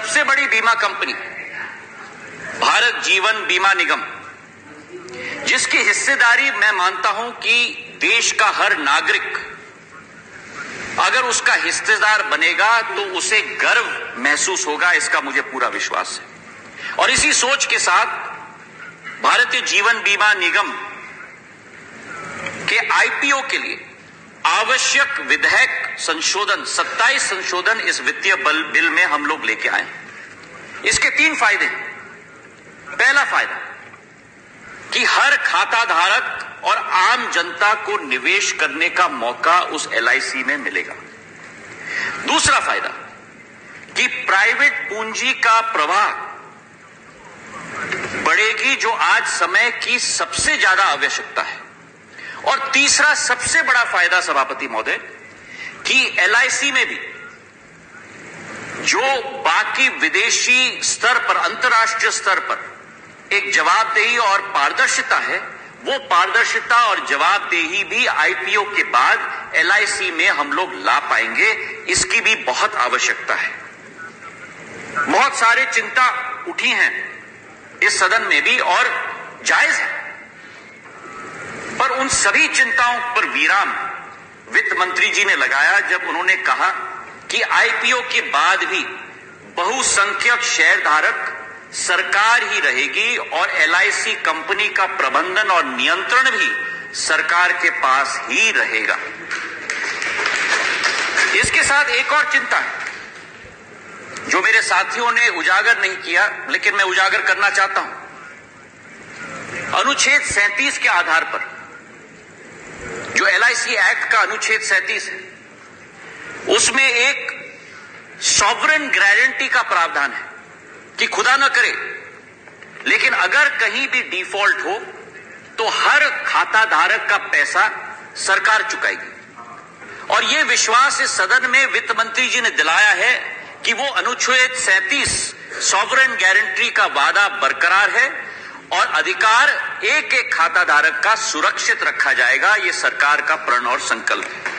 सबसे बड़ी बीमा कंपनी भारत जीवन बीमा निगम, जिसकी हिस्सेदारी मैं मानता हूं कि देश का हर नागरिक अगर उसका हिस्सेदार बनेगा तो उसे गर्व महसूस होगा, इसका मुझे पूरा विश्वास है। और इसी सोच के साथ भारतीय जीवन बीमा निगम के आईपीओ के लिए आवश्यक विधेयक संशोधन 27 संशोधन इस वित्तीय बिल में हम लोग लेके आए। इसके 3 फायदे। पहला फायदा कि हर खाता धारक और आम जनता को निवेश करने का मौका उस एलआईसी में मिलेगा। दूसरा फायदा कि प्राइवेट पूंजी का प्रवाह बढ़ेगी, जो आज समय की सबसे ज्यादा आवश्यकता है। और तीसरा सबसे बड़ा फायदा सभापति महोदय कि एलआईसी में भी जो बाकी विदेशी स्तर पर, अंतर्राष्ट्रीय स्तर पर एक जवाबदेही और पारदर्शिता है, वो पारदर्शिता और जवाबदेही भी आईपीओ के बाद एलआईसी में हम लोग ला पाएंगे। इसकी भी बहुत आवश्यकता है। बहुत सारी चिंता उठी हैं इस सदन में भी और जायज है, पर उन सभी चिंताओं पर विराम वित्त मंत्री जी ने लगाया जब उन्होंने कहा कि आईपीओ के बाद भी बहुसंख्यक शेयरधारक सरकार ही रहेगी और एलआईसी कंपनी का प्रबंधन और नियंत्रण भी सरकार के पास ही रहेगा। इसके साथ एक और चिंता है जो मेरे साथियों ने उजागर नहीं किया, लेकिन मैं उजागर करना चाहता हूं। अनुच्छेद 37 के आधार पर, जो एलआईसी एक्ट का अनुच्छेद 37 है, उसमें एक सॉवरेन गारंटी का प्रावधान है कि खुदा न करे लेकिन अगर कहीं भी डिफॉल्ट हो तो हर खाता धारक का पैसा सरकार चुकाएगी। और यह विश्वास इस सदन में वित्त मंत्री जी ने दिलाया है कि वो अनुच्छेद 37 सॉवरेन गारंटी का वादा बरकरार है और अधिकार एक एक खाता धारक का सुरक्षित रखा जाएगा। यह सरकार का प्रण और संकल्प है।